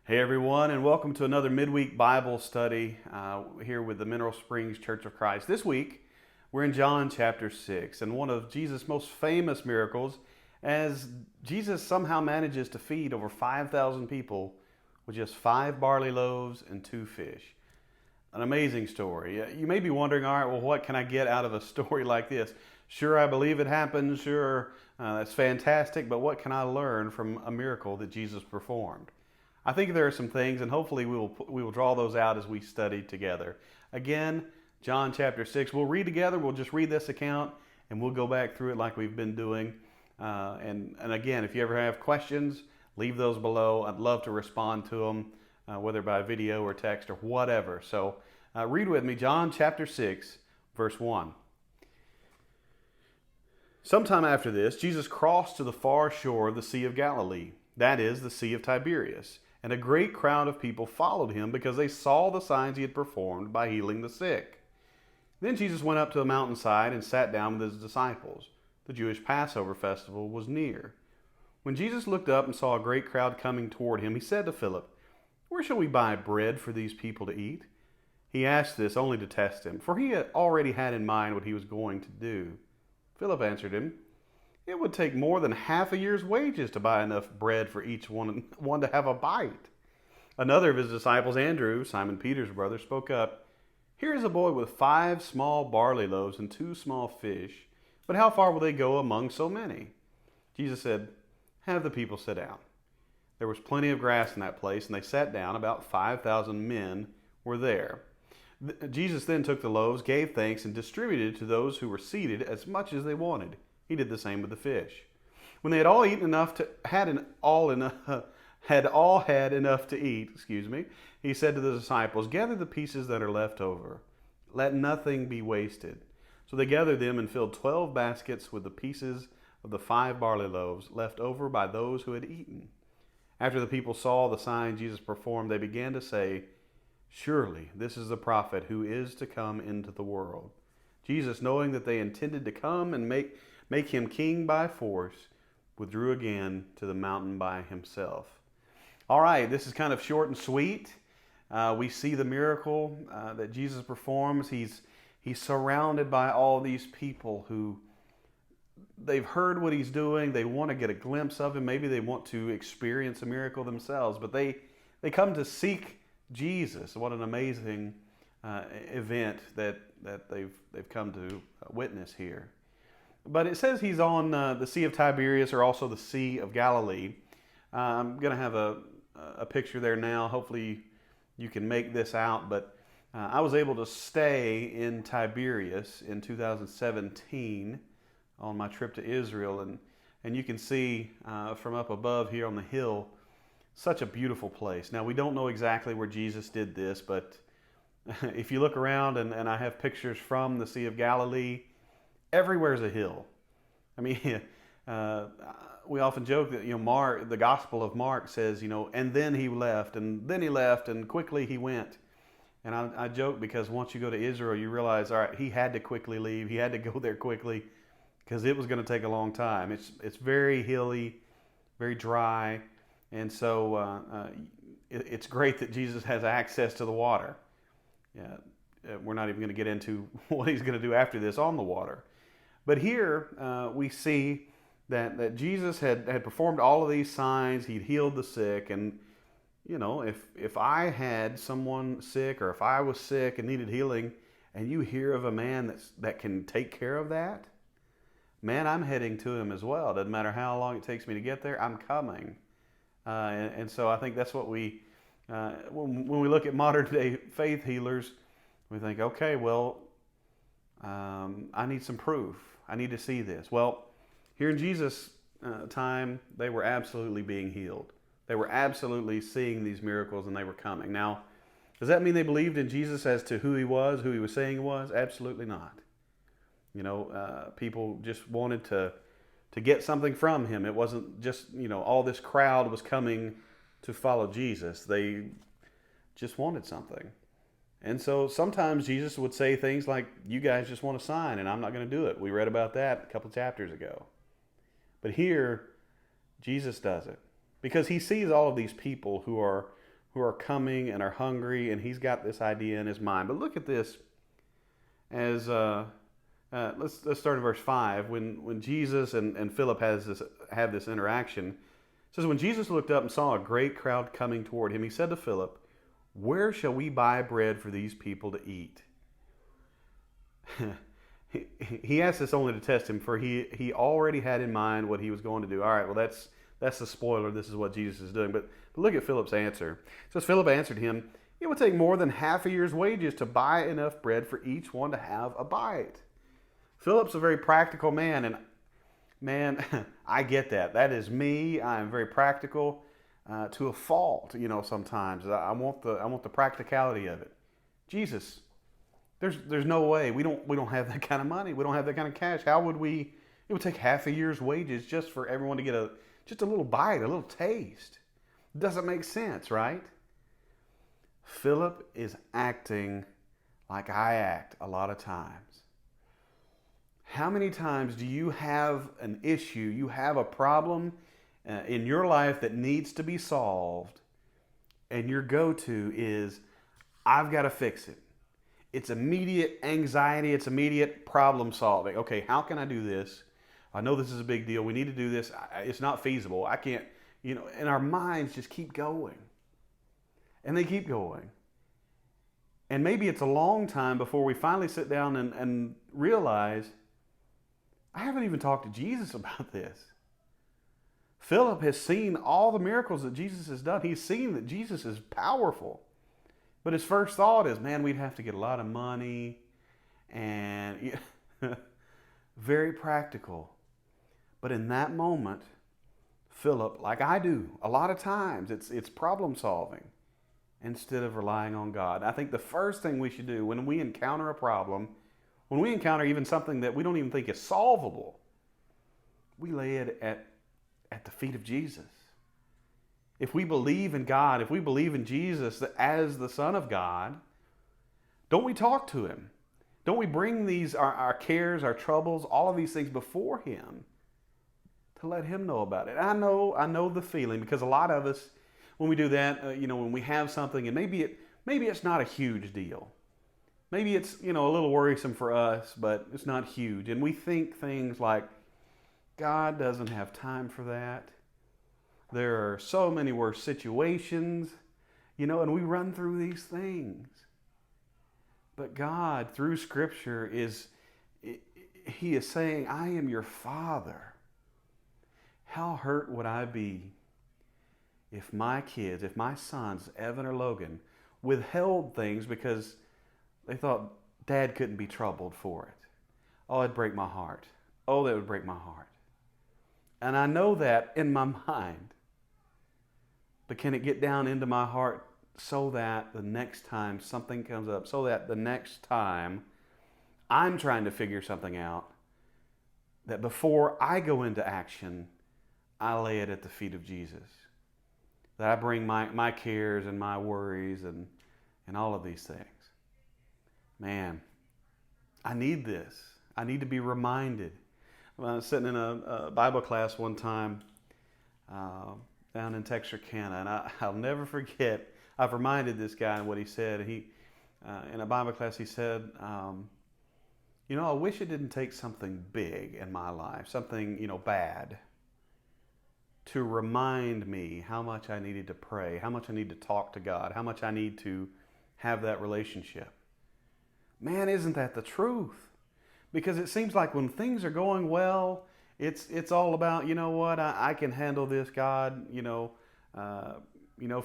Hey everyone, and welcome to another midweek Bible study here with the Mineral Springs Church of Christ. This week, we're in John chapter 6, and one of Jesus' most famous miracles, as Jesus somehow manages to feed over 5,000 people with just 5 barley loaves and 2 fish. An amazing story. You may be wondering, all right, well, what can I get out of a story like this? Sure, I believe it happened. Sure, that's fantastic, but what can I learn from a miracle that Jesus performed? I think there are some things, and hopefully we will draw those out as we study together. Again, John chapter 6. We'll read together. We'll just read this account, and we'll go back through it like we've been doing. And again, if you ever have questions, leave those below. I'd love to respond to them, whether by video or text or whatever. So read with me, John chapter 6, verse 1. Sometime after this, Jesus crossed to the far shore of the Sea of Galilee, that is, the Sea of Tiberias. And a great crowd of people followed him because they saw the signs he had performed by healing the sick. Then Jesus went up to the mountainside and sat down with his disciples. The Jewish Passover festival was near. When Jesus looked up and saw a great crowd coming toward him, he said to Philip, "Where shall we buy bread for these people to eat?" He asked this only to test him, for he had already had in mind what he was going to do. Philip answered him, "It would take more than half a year's wages to buy enough bread for each one to have a bite." Another of his disciples, Andrew, Simon Peter's brother, spoke up. "Here is a boy with 5 small barley loaves and 2 small fish, but how far will they go among so many?" Jesus said, "Have the people sit down." There was plenty of grass in that place, and they sat down. About 5,000 men were there. Jesus then took the loaves, gave thanks, and distributed to those who were seated as much as they wanted. He did the same with the fish. When they had all eaten enough to had all had enough to eat, he said to the disciples, "Gather the pieces that are left over. Let nothing be wasted." So they gathered them and filled 12 baskets with the pieces of the 5 barley loaves left over by those who had eaten. After the people saw the sign Jesus performed, they began to say, "Surely this is the prophet who is to come into the world." Jesus, knowing that they intended to come and make him king by force, withdrew again to the mountain by himself. All right, this is kind of short and sweet. We see the miracle that Jesus performs. He's surrounded by all these people who they've heard what he's doing. They want to get a glimpse of him. Maybe they want to experience a miracle themselves, but they come to seek Jesus. What an amazing event that they've come to witness here. But it says he's on the Sea of Tiberias, or also the Sea of Galilee. I'm going to have a picture there now. Hopefully you can make this out. But I was able to stay in Tiberias in 2017 on my trip to Israel. And you can see from up above here on the hill, such a beautiful place. Now, we don't know exactly where Jesus did this, but if you look around, and I have pictures from the Sea of Galilee, everywhere's a hill. I mean, we often joke that Mark, the Gospel of Mark says, and then he left, and quickly he went. And I joke because once you go to Israel, you realize, all right, he had to quickly leave. He had to go there quickly because it was going to take a long time. It's very hilly, very dry, and so it's great that Jesus has access to the water. Yeah, we're not even going to get into what he's going to do after this on the water. But here we see that Jesus had performed all of these signs. He'd healed the sick. And, if I had someone sick, or if I was sick and needed healing, and you hear of a man that can take care of that, man, I'm heading to him as well. Doesn't matter how long it takes me to get there, I'm coming. And so I think that's what when we look at modern day faith healers, we think, okay, well, I need some proof. I need to see this. Well, here in Jesus' time, they were absolutely being healed. They were absolutely seeing these miracles, and they were coming. Now, does that mean they believed in Jesus as to who he was saying he was? Absolutely not. People just wanted to get something from him. It wasn't just, all this crowd was coming to follow Jesus. They just wanted something. And so sometimes Jesus would say things like, "You guys just want a sign, and I'm not going to do it." We read about that a couple chapters ago. But here, Jesus does it because he sees all of these people who are who are coming and are hungry, and he's got this idea in his mind. But look at this as let's start in verse 5. When Jesus and Philip have this interaction, it says, when Jesus looked up and saw a great crowd coming toward him, he said to Philip, "Where shall we buy bread for these people to eat?" He asked this only to test him, for he already had in mind what he was going to do. All right, well, that's the spoiler. This is what Jesus is doing. But look at Philip's answer. It says, Philip answered him, "It would take more than half a year's wages to buy enough bread for each one to have a bite." Philip's a very practical man, and man, I get that. That is me. I am very practical to a fault. Sometimes I want the practicality of it. Jesus, there's no way. We don't have that kind of money. We don't have that kind of cash. How would we? It would take half a year's wages just for everyone to get just a little bite, a little taste. Doesn't make sense, right? Philip is acting like I act a lot of times. How many times do you have an issue, you have a problem in your life that needs to be solved, and your go-to is, I've got to fix it. It's immediate anxiety, it's immediate problem solving. Okay, how can I do this? I know this is a big deal. We need to do this. It's not feasible. I can't, and our minds just keep going. And they keep going. And maybe it's a long time before we finally sit down and realize, I haven't even talked to Jesus about this. Philip has seen all the miracles that Jesus has done. He's seen that Jesus is powerful. But his first thought is, man, we'd have to get a lot of money, and very practical. But in that moment, Philip, like I do a lot of times, it's problem solving instead of relying on God. I think the first thing we should do when we encounter a problem, when we encounter even something that we don't even think is solvable, we lay it at the feet of Jesus. If we believe in God, if we believe in Jesus as the Son of God, don't we talk to Him? Don't we bring our cares, our troubles, all of these things before Him to let Him know about it? I know the feeling, because a lot of us, when we do that, when we have something, and maybe it's not a huge deal. Maybe it's a little worrisome for us, but it's not huge, and we think things like, God doesn't have time for that. There are so many worse situations, and we run through these things. But God, through Scripture, He is saying, I am your Father. How hurt would I be if my kids, if my sons, Evan or Logan, withheld things because they thought Dad couldn't be troubled for it? Oh, it'd break my heart. Oh, that would break my heart. And I know that in my mind. But can it get down into my heart so that the next time something comes up, so that the next time I'm trying to figure something out, that before I go into action, I lay it at the feet of Jesus. That I bring my cares and my worries and all of these things. Man, I need this. I need to be reminded. I was sitting in a Bible class one time down in Texarkana, and I'll never forget. I've reminded this guy what he said. He, in a Bible class, he said, I wish it didn't take something big in my life, something, bad, to remind me how much I needed to pray, how much I need to talk to God, how much I need to have that relationship. Man, isn't that the truth? Because it seems like when things are going well, it's all about, I can handle this, God, if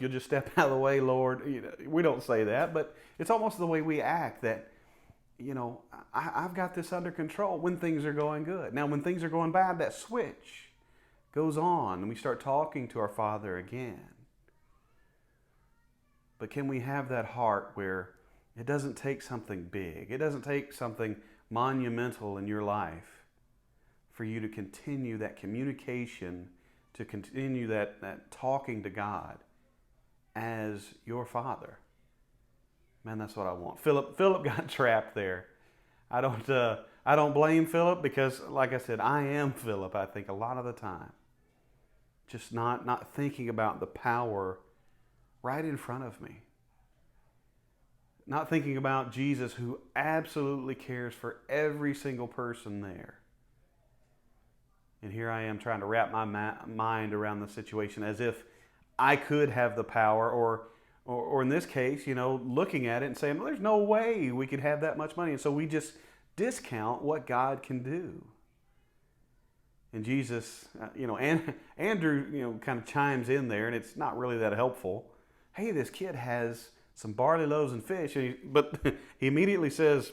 you'll just step out of the way, Lord. We don't say that, but it's almost the way we act that, I've got this under control when things are going good. Now, when things are going bad, that switch goes on and we start talking to our Father again. But can we have that heart where it doesn't take something big, it doesn't take something monumental in your life for you to continue that communication, to continue that talking to God as your Father? Man, that's what I want. Philip got trapped there. I don't blame Philip, because, like I said, I am Philip, I think, a lot of the time. Just not thinking about the power right in front of me. Not thinking about Jesus, who absolutely cares for every single person there. And here I am trying to wrap my mind around the situation as if I could have the power, or in this case, looking at it and saying, well, there's no way we could have that much money. And so we just discount what God can do. And Jesus, and Andrew, kind of chimes in there, and it's not really that helpful. Hey, this kid has some barley loaves and fish, but he immediately says,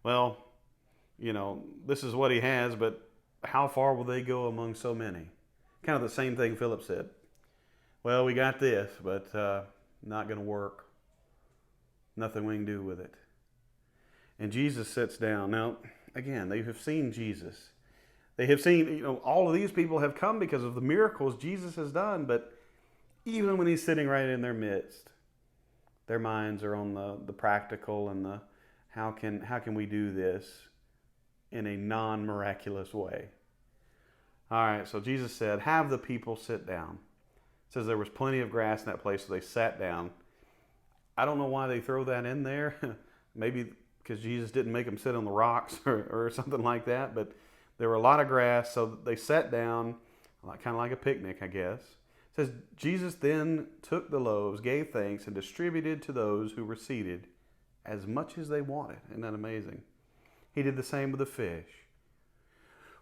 well, this is what he has, but how far will they go among so many? Kind of the same thing Philip said. Well, we got this, but not going to work. Nothing we can do with it. And Jesus sits down. Now, again, they have seen Jesus. They have seen, all of these people have come because of the miracles Jesus has done, but even when he's sitting right in their midst, their minds are on the practical and the how can we do this in a non-miraculous way. All right, so Jesus said, have the people sit down. It says there was plenty of grass in that place, so they sat down. I don't know why they throw that in there. Maybe because Jesus didn't make them sit on the rocks or something like that, but there were a lot of grass, so they sat down, kind of like a picnic, I guess. It says, Jesus then took the loaves, gave thanks, and distributed to those who were seated as much as they wanted. Isn't that amazing? He did the same with the fish.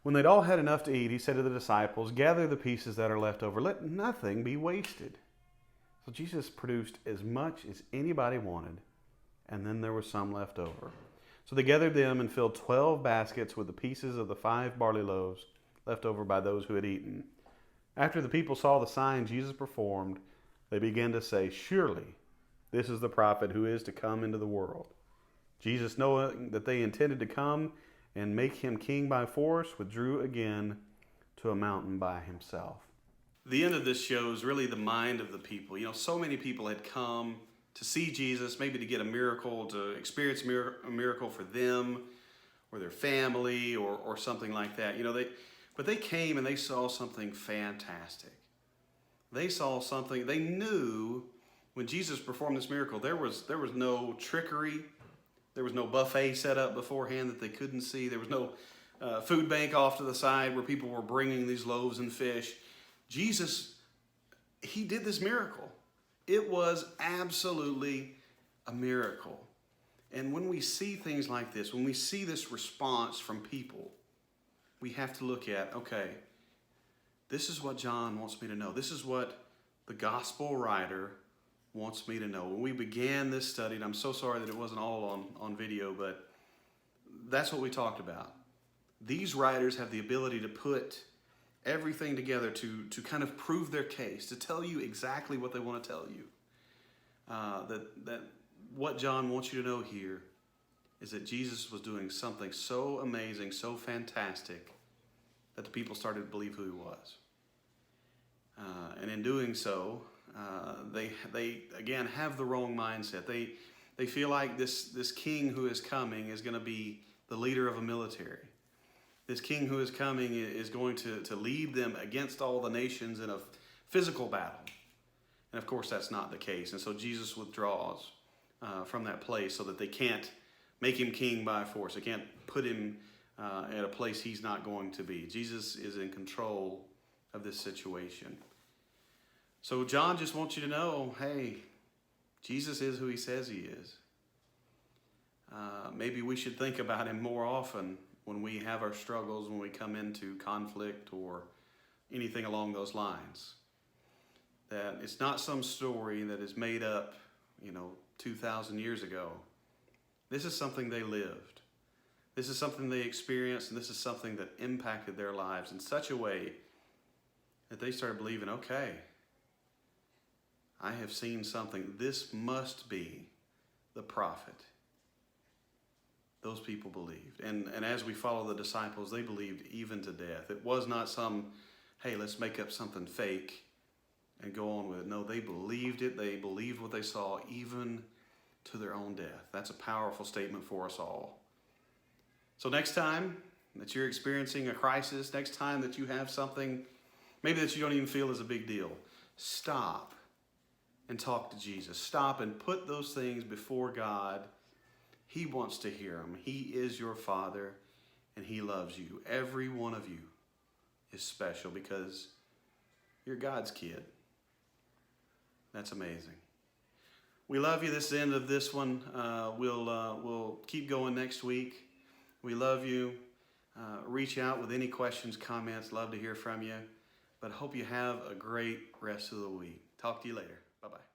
When they'd all had enough to eat, he said to the disciples, gather the pieces that are left over. Let nothing be wasted. So Jesus produced as much as anybody wanted, and then there was some left over. So they gathered them and filled 12 baskets with the pieces of the 5 barley loaves left over by those who had eaten. After the people saw the sign Jesus performed, they began to say, surely this is the prophet who is to come into the world. Jesus, knowing that they intended to come and make him king by force, withdrew again to a mountain by himself. The end of this shows really the mind of the people. So many people had come to see Jesus, maybe to get a miracle, to experience a miracle for them or their family or something like that. But they came and they saw something fantastic. They saw something, they knew when Jesus performed this miracle, there was no trickery. There was no buffet set up beforehand that they couldn't see. There was no food bank off to the side where people were bringing these loaves and fish. Jesus, he did this miracle. It was absolutely a miracle. And when we see things like this, when we see this response from people, we have to look at, okay, this is what John wants me to know. This is what the gospel writer wants me to know. When we began this study, and I'm so sorry that it wasn't all on video, but that's what we talked about. These writers have the ability to put everything together to kind of prove their case, to tell you exactly what they want to tell you. That what John wants you to know here is that Jesus was doing something so amazing, so fantastic, that the people started to believe who he was. And in doing so, they again have the wrong mindset. They feel like this king who is coming is going to be the leader of a military. This king who is coming is going to lead them against all the nations in a physical battle. And of course, that's not the case. And so Jesus withdraws from that place so that they can't make him king by force. They can't put him at a place he's not going to be. Jesus is in control of this situation. So John just wants you to know, hey, Jesus is who he says he is. Maybe we should think about him more often when we have our struggles, when we come into conflict or anything along those lines. That it's not some story that is made up, 2,000 years ago. This is something they lived. This is something they experienced, and this is something that impacted their lives in such a way that they started believing, okay, I have seen something. This must be the prophet. Those people believed. And as we follow the disciples, they believed even to death. It was not some, hey, let's make up something fake and go on with it. No, they believed it. They believed what they saw even to their own death. That's a powerful statement for us all. So next time that you're experiencing a crisis, next time that you have something maybe that you don't even feel is a big deal, stop and talk to Jesus. Stop and put those things before God. He wants to hear them. He is your Father, and He loves you. Every one of you is special because you're God's kid. That's amazing. We love you. This is the end of this one. We'll keep going next week. We love you. Reach out with any questions, comments. Love to hear from you. But I hope you have a great rest of the week. Talk to you later. Bye-bye.